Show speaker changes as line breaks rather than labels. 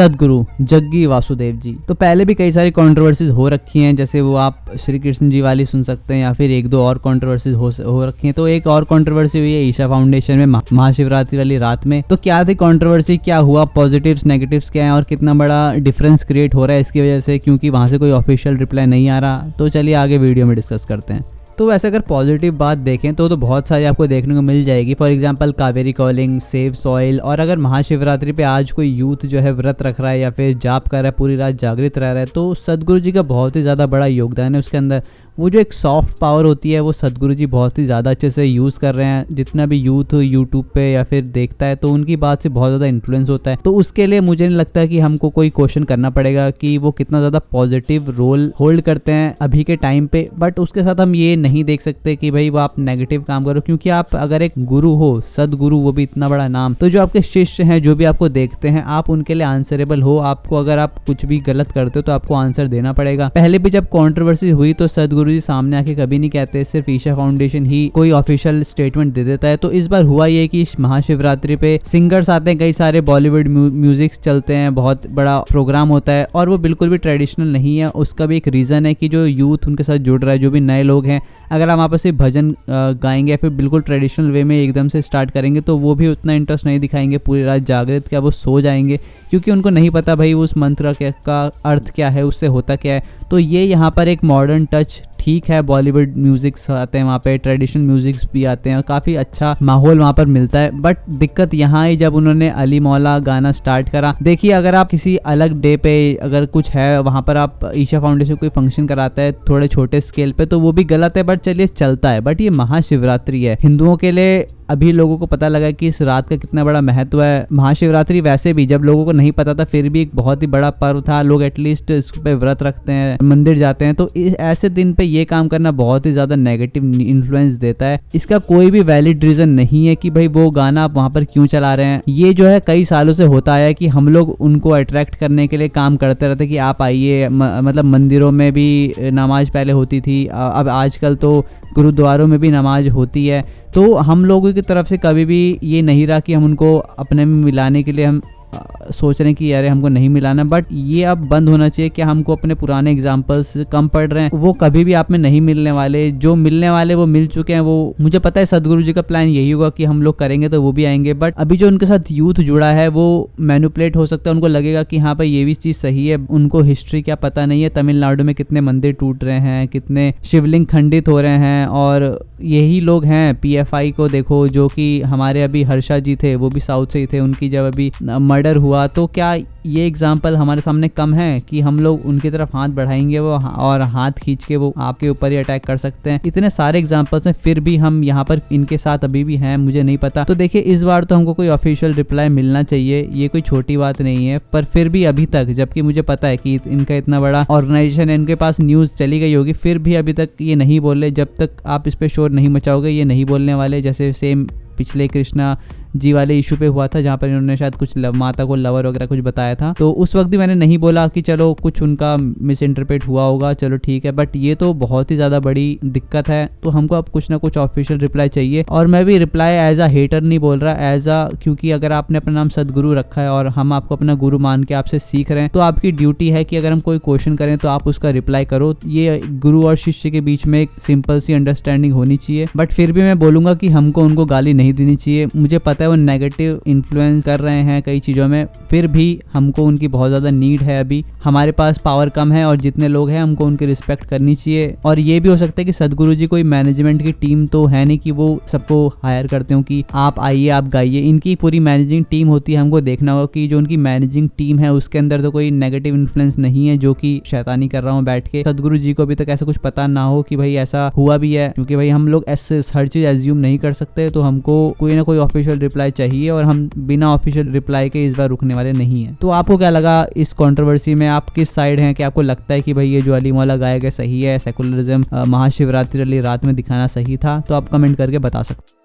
सदगुरु जग्गी वासुदेव जी। तो पहले भी कई सारी कंट्रोवर्सीज हो रखी हैं, जैसे वो आप श्री कृष्ण जी वाली सुन सकते हैं या फिर एक दो और कंट्रोवर्सीज हो रखी हैं। तो एक और कंट्रोवर्सी हुई है ईशा फाउंडेशन में महाशिवरात्रि वाली रात में। तो क्या थी कंट्रोवर्सी, क्या हुआ, पॉजिटिव्स नेगेटिव्स क्या है और कितना बड़ा डिफरेंस क्रिएट हो रहा है इसकी वजह से, क्योंकि वहां से कोई ऑफिशियल रिप्लाई नहीं आ रहा। तो चलिए आगे वीडियो में डिस्कस करते हैं। तो वैसे अगर पॉजिटिव बात देखें तो बहुत सारी आपको देखने को मिल जाएगी। For example Kaveri calling, save soil, और अगर महाशिवरात्रि पे आज कोई यूथ जो है व्रत रख रहा है या फिर जाप कर रहा है, पूरी रात जागृत रह रहा है, तो सदगुरु जी का बहुत ही ज़्यादा बड़ा योगदान है उसके अंदर। वो जो एक सॉफ्ट पावर होती है वो सदगुरु जी बहुत ही ज़्यादा अच्छे से यूज़ कर रहे हैं। जितना भी यूथ यूट्यूब पे या फिर देखता है तो उनकी बात से बहुत ज़्यादा इन्फ्लुएंस होता है। तो उसके लिए मुझे नहीं लगता कि हमको कोई क्वेश्चन करना पड़ेगा कि वो कितना ज़्यादा पॉजिटिव रोल होल्ड करते हैं अभी के टाइम पे। बट उसके साथ हम ये नहीं देख सकते कि भाई वो आप नेगेटिव काम करो, क्योंकि आप अगर एक गुरु हो, सदगुरु, वो भी इतना बड़ा नाम, तो जो आपके शिष्य हैं, जो भी आपको देखते हैं, आप उनके लिए आंसरेबल हो। आपको अगर आप कुछ भी गलत करते हो तो आपको आंसर देना पड़ेगा। पहले भी जब कंट्रोवर्सी हुई तो सदगुरु जी सामने आके कभी नहीं कहते, सिर्फ ईशा फाउंडेशन ही कोई ऑफिशियल स्टेटमेंट दे देता है। तो इस बार हुआ ये कि महाशिवरात्रि पे सिंगर्स आते हैं, कई सारे बॉलीवुड म्यूजिक चलते हैं, बहुत बड़ा प्रोग्राम होता है और वो बिल्कुल भी ट्रेडिशनल नहीं है। उसका भी एक रीजन है कि जो यूथ उनके साथ जुड़ रहा है, जो भी नए लोग हैं, अगर हम आपस में भजन गाएंगे या फिर बिल्कुल ट्रेडिशनल वे में एकदम से स्टार्ट करेंगे तो वो भी उतना इंटरेस्ट नहीं दिखाएंगे। पूरी रात जागृत क्या वो सो जाएंगे, क्योंकि उनको नहीं पता भाई उस मंत्र का अर्थ क्या है, उससे होता क्या है। तो ये यहाँ पर एक मॉडर्न टच, ठीक है, बॉलीवुड म्यूजिक्स आते हैं वहाँ पे, ट्रेडिशनल म्यूजिक्स भी आते हैं और काफ़ी अच्छा माहौल वहाँ पर मिलता है। बट दिक्कत यहाँ आई जब उन्होंने अली मौला गाना स्टार्ट करा। देखिए, अगर आप किसी अलग डे पे अगर कुछ है वहाँ पर आप ईशा फाउंडेशन कोई फंक्शन कराता है थोड़े छोटे स्केल पे, तो वो भी गलत है, बट चलिए चलता है। बट ये महाशिवरात्रि है, हिंदुओं के लिए अभी लोगों को पता लगा कि इस रात का कितना बड़ा महत्व है। महाशिवरात्रि वैसे भी जब लोगों को नहीं पता था फिर भी एक बहुत ही बड़ा पर्व था, लोग एटलीस्ट इस पे व्रत रखते हैं, मंदिर जाते हैं। तो ऐसे दिन पे ये काम करना बहुत ही ज्यादा नेगेटिव इन्फ्लुएंस देता है। इसका कोई भी वैलिड रीजन नहीं है कि भाई वो गाना आप वहां पर क्यों चला रहे हैं। ये जो है कई सालों से होता आया है कि हम लोग उनको अट्रैक्ट करने के लिए काम करते रहते कि आप आइए। मतलब मंदिरों में भी नमाज पहले होती थी, अब आजकल तो गुरुद्वारों में भी नमाज होती है। तो हम लोगों की तरफ से कभी भी ये नहीं रहा कि हम उनको अपने में मिलाने के लिए हम सोच रहे हैं कि यार हमको नहीं मिलाना। बट ये अब बंद होना चाहिए कि हमको अपने पुराने एग्जाम्पल्स कम पड़ रहे हैं, वो कभी भी आप में नहीं मिलने वाले। जो मिलने वाले वो मिल चुके हैं। वो मुझे पता है सदगुरु जी का प्लान यही होगा कि हम लोग करेंगे तो वो भी आएंगे। बट अभी जो उनके साथ यूथ जुड़ा है वो मैनिपुलेट हो सकता है, उनको लगेगा कि हाँ भाई ये भी चीज़ सही है। उनको हिस्ट्री क्या पता नहीं है, तमिलनाडु में कितने मंदिर टूट रहे हैं, कितने शिवलिंग खंडित हो रहे हैं। और यही लोग हैं, PFI को देखो, जो कि हमारे अभी हर्षा जी थे, वो भी साउथ से ही थे, उनकी जब अभी मर्डर हुआ, तो क्या ये एग्जाम्पल हमारे सामने कम है कि हम लोग उनकी तरफ हाथ बढ़ाएंगे वो और हाथ खींच के वो आपके ऊपर ही अटैक कर सकते हैं। इतने सारे एग्जाम्पल्स हैं, फिर भी हम यहाँ पर इनके साथ अभी भी हैं, मुझे नहीं पता। तो देखिए, इस बार तो हमको कोई ऑफिशियल रिप्लाई मिलना चाहिए, ये कोई छोटी बात नहीं है। पर फिर भी अभी तक, जबकि मुझे पता है कि इनका इतना बड़ा ऑर्गेनाइजेशन है, इनके पास न्यूज़ चली गई होगी, फिर भी अभी तक ये नहीं बोले। जब तक आप इस पर शोर नहीं मचाओगे ये नहीं बोलने वाले। जैसे सेम पिछले कृष्णा जी वाले इशू पे हुआ था, जहाँ पर इन्होंने शायद कुछ माता को लवर वगैरह कुछ बताया था, तो उस वक्त भी मैंने नहीं बोला कि चलो कुछ उनका मिस इंटरप्रेट हुआ होगा, चलो ठीक है। बट ये तो बहुत ही ज़्यादा बड़ी दिक्कत है, तो हमको अब कुछ ना कुछ ऑफिशियल रिप्लाई चाहिए। और मैं भी रिप्लाई एज अ हेटर नहीं बोल रहा, एज अ, क्योंकि अगर आपने अपना नाम सदगुरु रखा है और हम आपको अपना गुरु मान के आपसे सीख रहे हैं, तो आपकी ड्यूटी है कि अगर हम कोई क्वेश्चन करें तो आप उसका रिप्लाई करो। ये गुरु और शिष्य के बीच में एक सिंपल सी अंडरस्टैंडिंग होनी चाहिए। बट फिर भी मैं बोलूंगा कि हमको उनको गाली नहीं देनी चाहिए। मुझे पता है वो नेगेटिव इन्फ्लुएंस कर रहे हैं कई चीज़ों में, फिर भी हमको उनकी बहुत ज़्यादा नीड है। अभी हमारे पास पावर कम है और जितने लोग हैं हमको उनकी रिस्पेक्ट करनी चाहिए। और ये भी हो सकता है कि सदगुरु जी कोई मैनेजमेंट की टीम तो है नहीं कि वो सबको हायर करते हो कि आप आइए आप गाइए। इनकी पूरी मैनेजिंग टीम होती है। हमको देखना होगा कि जो उनकी मैनेजिंग टीम है उसके अंदर तो कोई नेगेटिव इन्फ्लुएंस नहीं है जो कि शैतानी कर रहा हूँ बैठ के। सदगुरु जी को अभी तक ऐसा कुछ पता ना हो कि भाई ऐसा हुआ भी है, क्योंकि भाई हम लोग ऐसे हर चीज़ एज्यूम नहीं कर सकते। तो हमको कोई ना कोई ऑफिशियल रिप्लाई चाहिए और हम बिना ऑफिशियल रिप्लाई के इस बार रुकने वाले नहीं है। तो आपको क्या लगा इस कंट्रोवर्सी में? आप किस साइड हैं? कि आपको लगता है कि भाई ये जो अली मौला गाया गया सही है, सेकुलरिज्म महाशिवरात्रि वाली रात में दिखाना सही था? तो आप कमेंट करके बता सकते हैं।